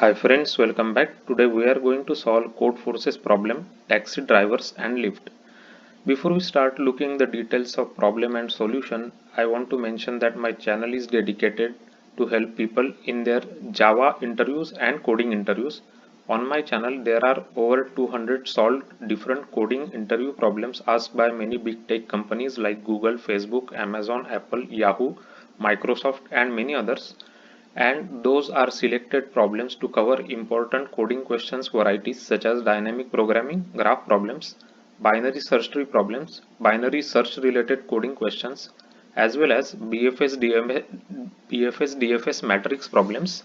Hi friends, welcome back. Today we are going to solve Codeforce's problem, taxi drivers and Lyft. Before we start looking the details of problem and solution, I want to mention that my channel is dedicated to help people in their Java interviews and coding interviews. On my channel, there are over 200 solved different coding interview problems asked by many big tech companies like Google, Facebook, Amazon, Apple, Yahoo, Microsoft and many others, and those are selected problems to cover important coding questions varieties such as dynamic programming, graph problems, binary search tree problems, binary search related coding questions, as well as BFS DFS matrix problems.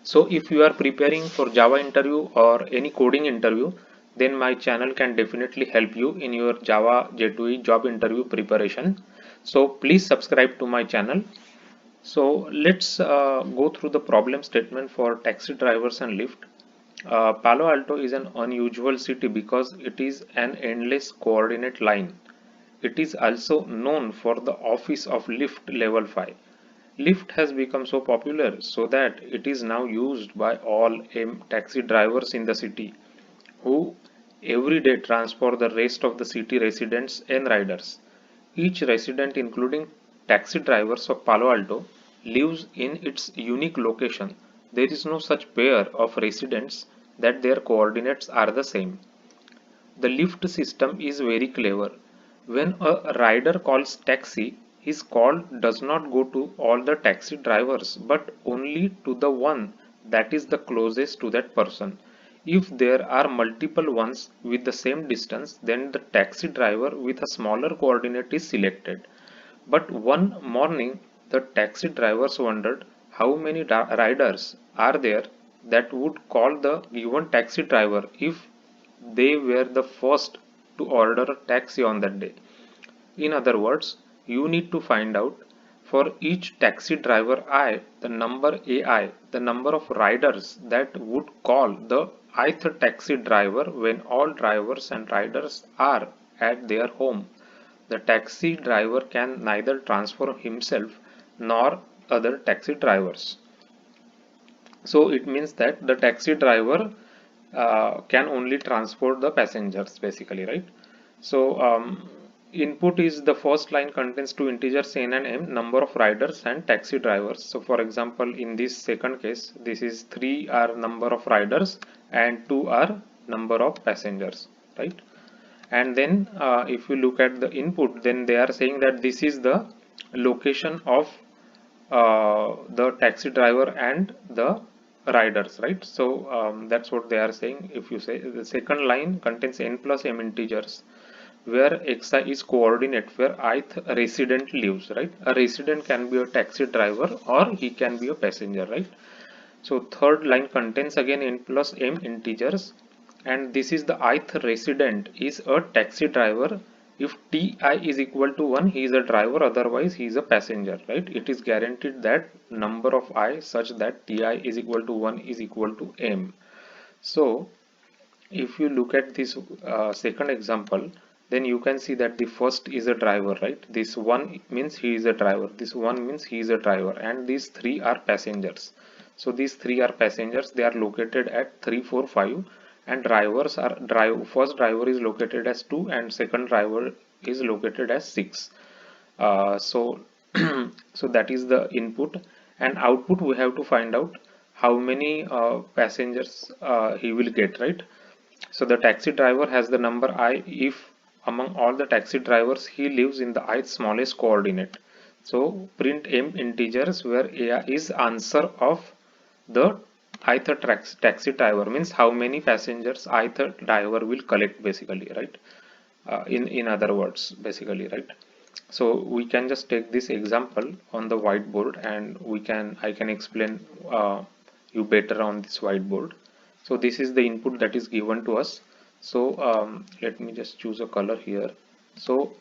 So if you are preparing for Java interview or any coding interview, then my channel can definitely help you in your Java J2E job interview preparation. So please subscribe to my channel. So let's go through the problem statement for taxi drivers and Lyft. Palo Alto is an unusual city because it is an endless coordinate line. It is also known for the office of Lyft Level 5. Lyft has become so popular so that it is now used by all taxi drivers in the city who every day transport the rest of the city residents and riders. Each resident, including taxi drivers of Palo Alto, lives in its unique location. There is no such pair of residents that their coordinates are the same. The lift system is very clever. When a rider calls taxi, his call does not go to all the taxi drivers but only to the one that is the closest to that person. If there are multiple ones with the same distance, then the taxi driver with a smaller coordinate is selected. But one morning, the taxi drivers wondered how many riders are there that would call the given taxi driver if they were the first to order a taxi on that day. In other words, you need to find out for each taxi driver I, the number AI, the number of riders that would call the ith taxi driver when all drivers and riders are at their home. The taxi driver can neither transform himself nor other taxi drivers. So it means that the taxi driver can only transport the passengers basically, right? So input is the first line contains two integers n and m, number of riders and taxi drivers. So for example, in this second case, this is 3 are number of riders and 2 are number of passengers, right? And then if you look at the input, then they are saying that this is the location of the taxi driver and the riders, right? So that's what they are saying. If you say the second line contains n plus m integers where xi is coordinate where ith resident lives, right? A resident can be a taxi driver or he can be a passenger, right? So third line contains again n plus m integers, and this is the ith resident is a taxi driver. If ti is equal to 1, he is a driver, otherwise he is a passenger, right? It is guaranteed that number of I such that ti is equal to 1 is equal to m. So if you look at this second example, then you can see that the first is a driver, right? This one means he is a driver, this one means he is a driver, and these three are passengers. So these three are passengers, they are located at 3 4 5, and drivers are first driver is located as 2 and second driver is located as 6. So so that is the input, and output we have to find out how many passengers he will get, right? So the taxi driver has the number I if among all the taxi drivers he lives in the ith smallest coordinate. So print m integers where a is answer of the ith taxi driver, means how many passengers ith driver will collect basically, right? In other words basically, right? So we can just take this example on the whiteboard and I can explain you better on this whiteboard. So this is the input that is given to us. So let me just choose a color here. So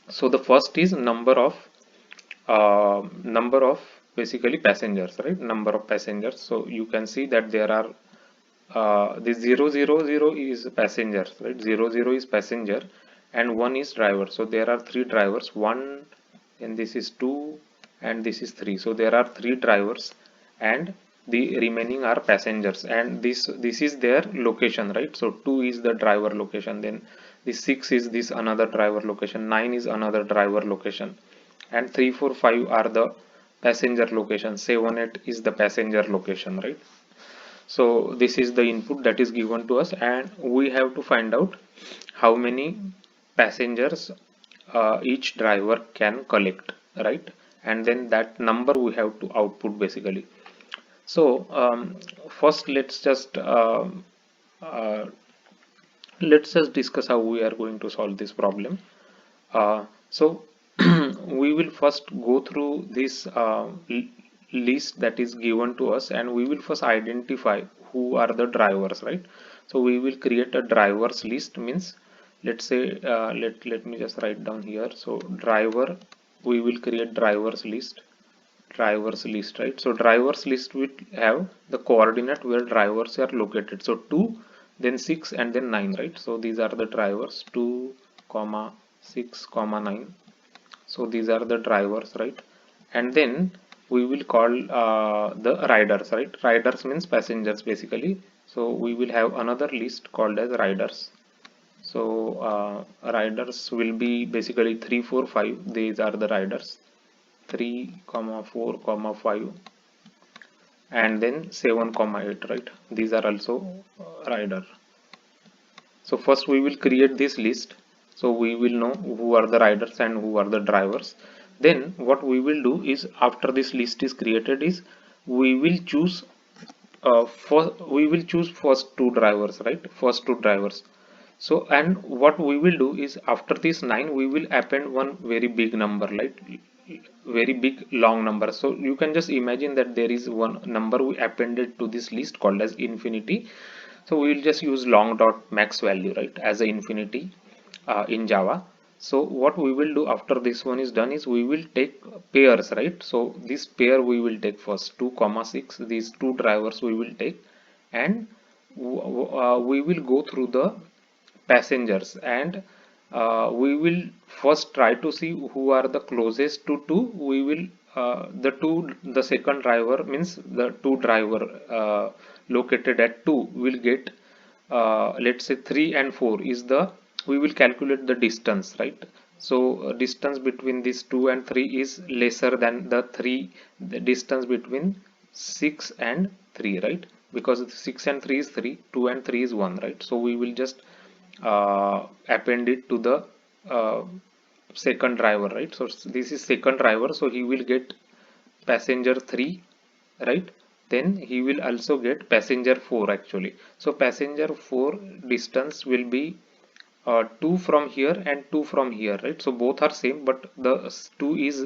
the first is number of basically passengers, right? Number of passengers. So you can see that there are this 000 is passengers, right? 00 is passenger and 1 is driver. So there are three drivers, 1, and this is 2, and this is 3. So there are three drivers, and the remaining are passengers, and this is their location, right? So 2 is the driver location, then the 6 is this another driver location, 9 is another driver location, and 3 4 5 are the passenger location, 7 8 is the passenger location, right? So this is the input that is given to us, and we have to find out how many passengers each driver can collect, right? And then that number we have to output basically. So first uh, let's just discuss how we are going to solve this problem. So we will first go through this list that is given to us, and we will first identify who are the drivers, right? So we will create a drivers list, means let's say let me just write down here. So driver, we will create drivers list, right? So drivers list will have the coordinate where drivers are located, so 2, then 6, and then 9, right? So these are the drivers, 2 comma 6 comma 9. So these are the drivers, right? And then we will call the riders, right? Riders means passengers basically. So we will have another list called as riders. So riders will be basically 3 4 5. These are the riders, 3 comma 4 comma 5, and then 7 comma 8, right? These are also rider. So first we will create this list, so we will know who are the riders and who are the drivers. Then what we will do is, after this list is created, is we will choose first two drivers, right? First two drivers. So, and what we will do is, after this 9 we will append one very big number, like very big long number. So you can just imagine that there is one number we appended to this list called as infinity. So we will just use long dot max value, right, as a infinity in Java. So what we will do after this one is done is, we will take pairs, right? So this pair we will take first, 2 comma 6, these two drivers we will take, and we will go through the passengers, and we will first try to see who are the closest to 2. We will the second driver, means the two driver located at 2 will get, let's say 3 and 4 is the, we will calculate the distance, right? So distance between these 2 and 3 is lesser than the distance between 6 and 3, right? Because 6 and 3 is 3, 2 and 3 is 1, right? So we will just append it to the uh, second driver, right? So this is second driver, so he will get passenger 3, right? Then he will also get passenger 4 actually. So passenger 4 distance will be 2 from here and 2 from here, right? So both are same, but the 2 is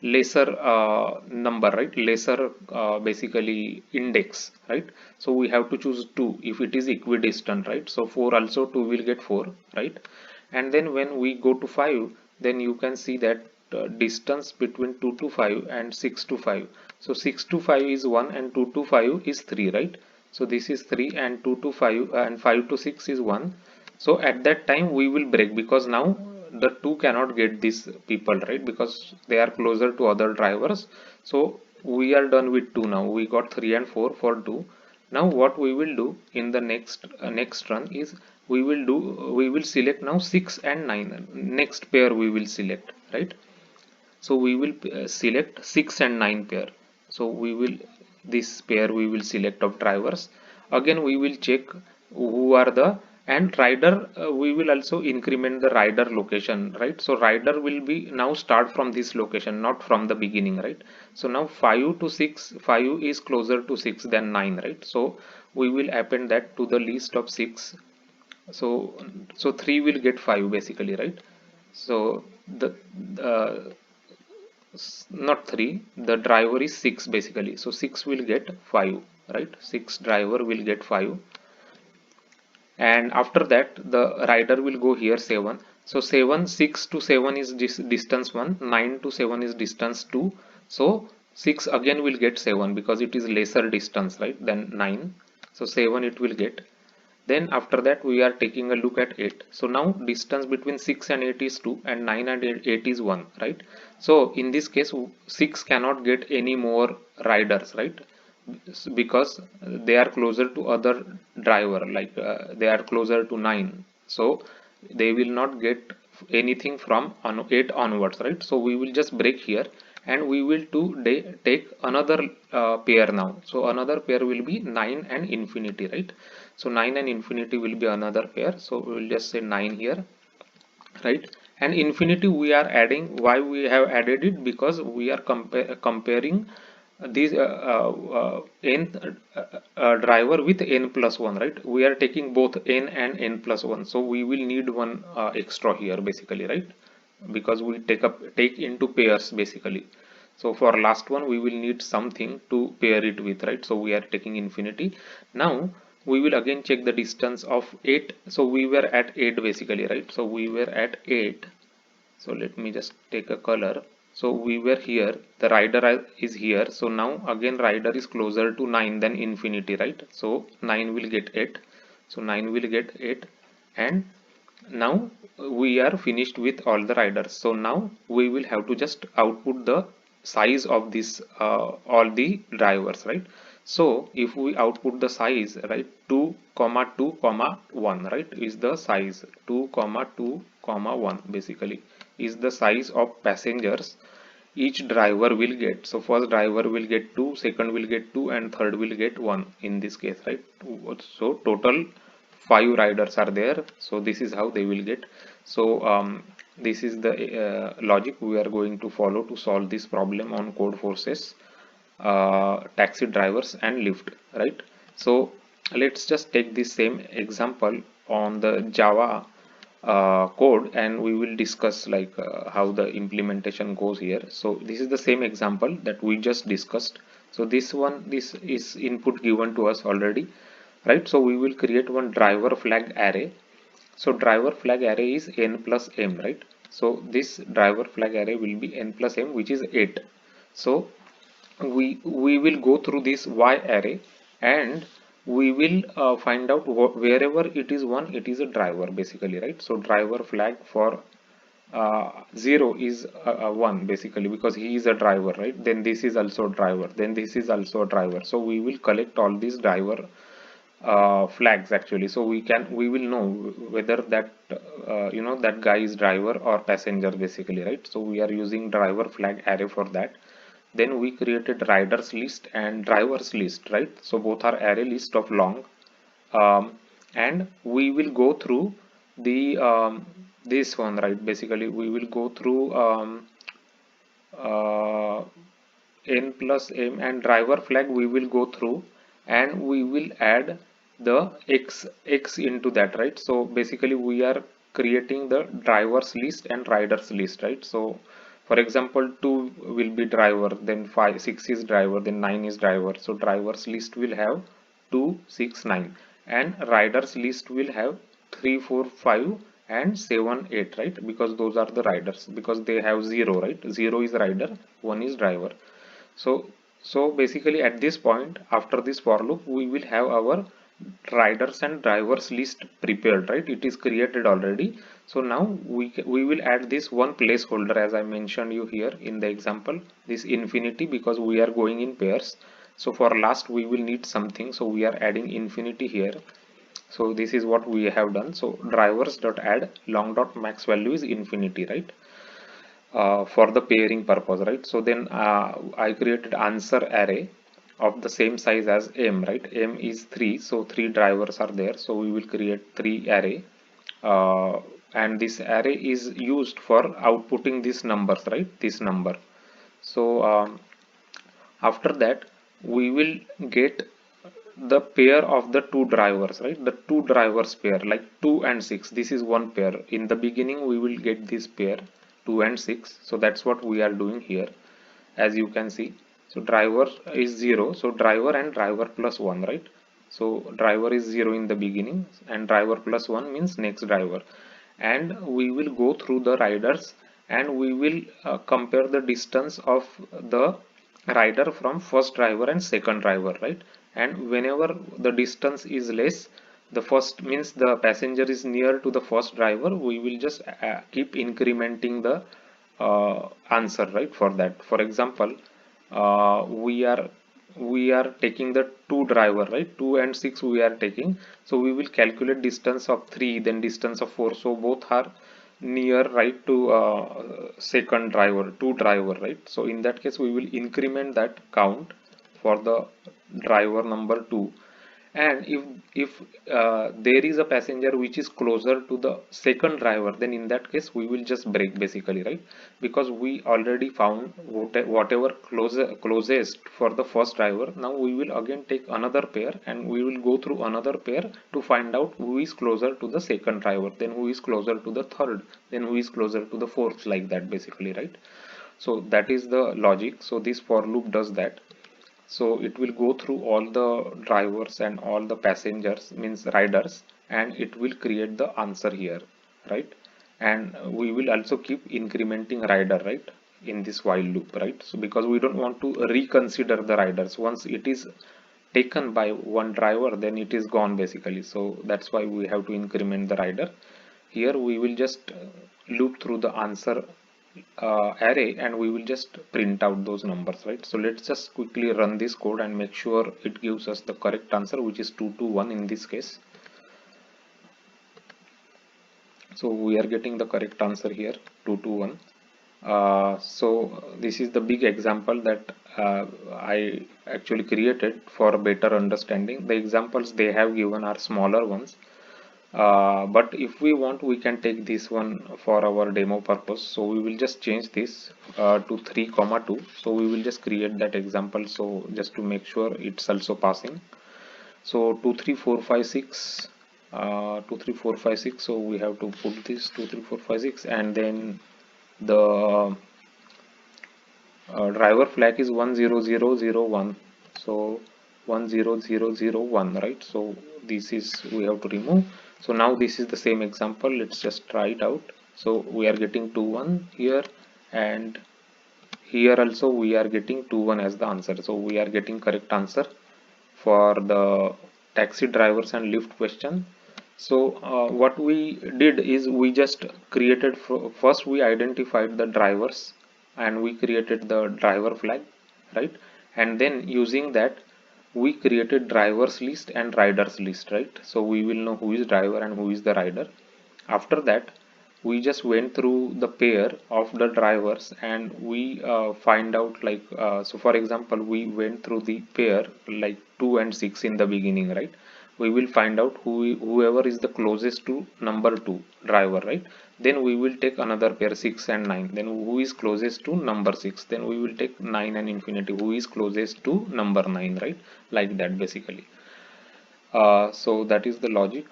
lesser number, right? Lesser basically index, right? So we have to choose 2 if it is equidistant, right? So 4 also, 2 will get 4, right? And then when we go to 5, then you can see that distance between 2 to 5 and 6 to 5. So 6 to 5 is 1 and 2 to 5 is 3, right? So this is 3, and 2 to 5 and 5 to 6 is 1. So at that time we will break, because now the 2 cannot get these people, right? Because they are closer to other drivers. So we are done with 2 now. We got 3 and 4 for 2. Now what we will do in the next run is, we will select now 6 and 9. Next pair we will select, right? So we will select 6 and 9 pair. So we will, this pair we will select of drivers. Again we will check who are the, and rider, we will also increment the rider location, right? So rider will be now start from this location, not from the beginning, right? So now 5 to 6, 5 is closer to 6 than 9, right? So we will append that to the list of 6. So 3 will get 5 basically, right? So the uh, not 3, the driver is 6 basically, so 6 will get 5, right? 6 driver will get 5, and after that the rider will go here 7. So 7, 6 to 7 is distance 1, 9 to 7 is distance 2. So 6 again will get 7 because it is lesser distance, right, than 9. So 7 it will get. Then after that we are taking a look at 8. So now distance between 6 and 8 is 2, and 9 and 8 is 1, right? So in this case 6 cannot get any more riders, right? because they are closer to other driver, like they are closer to 9, so they will not get anything from on 8 onwards, right? So we will just break here and we will take another pair now. So another pair will be 9 and infinity, right? So 9 and infinity will be another pair, so we will just say 9 here, right? And infinity we are adding. Why we have added it? Because we are comparing these nth driver with n plus 1, right? We are taking both n and n plus 1, so we will need one extra here basically, right? Because we take into pairs basically. So for last one we will need something to pair it with, right? So we are taking infinity. Now we will again check the distance of 8. So we were at 8 basically, right? So we were at 8. So let me just take a color. So we were here, the rider is here. So now again rider is closer to 9 than infinity, right? So 9 will get 8. So 9 will get 8. And now we are finished with all the riders. So now we will have to just output the size of this all the drivers, right? So if we output the size, right, 2 comma 2 comma 1, right, is the size. 2 comma 2 comma 1 basically is the size of passengers each driver will get. So first driver will get 2, second will get 2, and third will get 1 in this case, right? So total 5 riders are there. So this is how they will get. So this is the logic we are going to follow to solve this problem on Codeforces taxi drivers and Lyft, right? So let's just take this same example on the Java code, and we will discuss like how the implementation goes here. So this is the same example that we just discussed. So this is input given to us already, right? So we will create one driver flag array. So driver flag array is n plus m, right? So this driver flag array will be n plus m, which is 8. So we will go through this y array, and we will find out wherever it is 1, it is a driver basically, right? So driver flag for 0 is 1 basically, because he is a driver, right? Then this is also a driver, then this is also a driver. So we will collect all these driver flags actually. So we will know whether that that guy is driver or passenger basically, right? So we are using driver flag array for that. Then we created riders list and drivers list, right? So both are array list of long. And we will go through the this one, right? Basically we will go through uh, n plus m, and driver flag we will go through, and we will add the x into that, right? So basically we are creating the drivers list and riders list, right? So for example 2 will be driver, then 5 6 is driver, then 9 is driver. So drivers list will have 2 6 9, and riders list will have 3 4 5 and 7 8, right? Because those are the riders, because they have 0, right? 0 is rider, 1 is driver. So basically at this point, after this for loop, we will have our riders and drivers list prepared, right? It is created already. So now we will add this one placeholder, as I mentioned you here in the example, this infinity, because we are going in pairs. So for last we will need something, so we are adding infinity here. So this is what we have done. So drivers dot add long dot max value is infinity, right? For the pairing purpose, right? So then I created answer array of the same size as m, right? M is 3, so 3 drivers are there, so we will create 3 array, and this array is used for outputting these numbers, right? This number. So after that we will get the pair of the two drivers, right? The two drivers pair, like 2 and 6, this is one pair. In the beginning we will get this pair 2 and 6. So that's what we are doing here, as you can see. So driver is 0, so driver and driver plus 1, right? So driver is 0 in the beginning, and driver plus 1 means next driver. And we will go through the riders, and we will compare the distance of the rider from first driver and second driver, right? And whenever the distance is less, the first means the passenger is near to the first driver, we will just keep incrementing the answer, right? For that, for example, we are we are taking the 2 driver, right? 2 and 6 we are taking, so we will calculate distance of 3, then distance of 4, so both are near, right, to second driver, 2 driver, right? So in that case we will increment that count for the driver number 2. And if there is a passenger which is closer to the second driver, then in that case we will just brake basically, right? Because we already found whatever closest for the first driver. Now we will again take another pair and we will go through another pair to find out who is closer to the second driver, then who is closer to the third, then who is closer to the fourth, like that basically, right? So that is the logic. So this for loop does that. So it will go through all the drivers and all the passengers, means riders, and it will create the answer here, right? And we will also keep incrementing rider, right, in this while loop, right? So because we don't want to reconsider the riders, once it is taken by one driver, then it is gone basically. So that's why we have to increment the rider. Here we will just loop through the answer array and we will just print out those numbers, right? So let's just quickly run this code and make sure it gives us the correct answer, which is 221 in this case. So we are getting the correct answer here, 221. So this is the big example that I actually created for a better understanding. The examples they have given are smaller ones. But if we want, we can take this one for our demo purpose. So we will just change this to 3,2. So we will just create that example, so just to make sure it's also passing. So 2 3 4 5 6 2 3 4 5 6, so we have to put this 2 3 4 5 6, and then the driver flag is 10001. So 10001, right? So this is, we have to remove. So now this is the same example. Let's just try it out. So we are getting 21 here, and here also we are getting 21 as the answer. So we are getting correct answer for the taxi drivers and lift question. So what we did is we just created, first we identified the drivers and we created the driver flag, right? And then using that we created drivers list and riders list, right? So we will know who is driver and who is the rider. After that we just went through the pair of the drivers and we find out, like so for example we went through the pair like 2 and 6 in the beginning, right? We will find out whoever is the closest to number 2 driver, right? Then we will take another pair 6 and 9, then who is closest to number 6, then we will take 9 and infinity, who is closest to number 9, right? Like that basically. So that is the logic.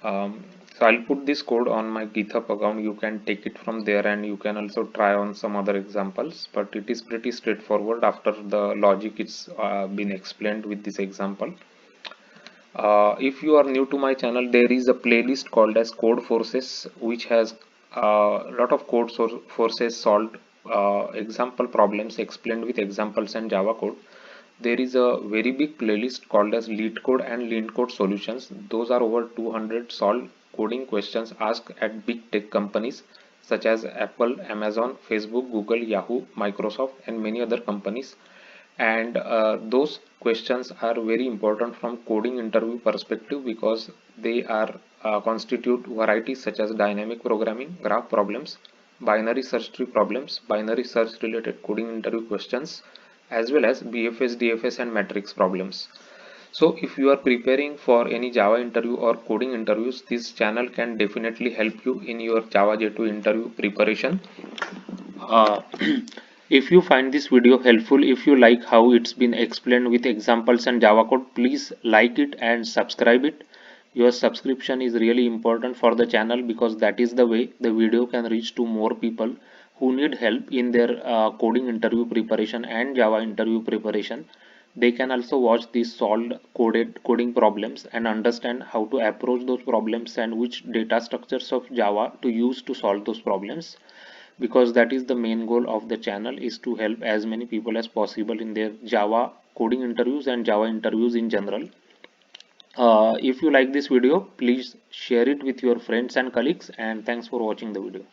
So I'll put this code on my GitHub account. You can take it from there and you can also try on some other examples, but it is pretty straightforward after the logic is been explained with this example. If you are new to my channel, there is a playlist called as Codeforces, which has a lot of Codeforces solved example problems explained with examples and Java code. There is a very big playlist called as LeetCode and LeanCode solutions. Those are over 200 solved coding questions asked at big tech companies such as Apple, Amazon, Facebook, Google, Yahoo, Microsoft, and many other companies. And those questions are very important from coding interview perspective because they are constitute varieties such as dynamic programming, graph problems, binary search tree problems, binary search related coding interview questions, as well as BFS, DFS, and matrix problems. So if you are preparing for any Java interview or coding interviews, this channel can definitely help you in your Java J2 interview preparation. uh, if you find this video helpful, if you like how it's been explained with examples and Java code, please like it and subscribe it. Your subscription is really important for the channel because that is the way the video can reach to more people who need help in their coding interview preparation and Java interview preparation. They can also watch these solved coding problems and understand how to approach those problems and which data structures of Java to use to solve those problems, because that is the main goal of the channel, is to help as many people as possible in their Java coding interviews and Java interviews in general. If you like this video, please share it with your friends and colleagues, and thanks for watching the video.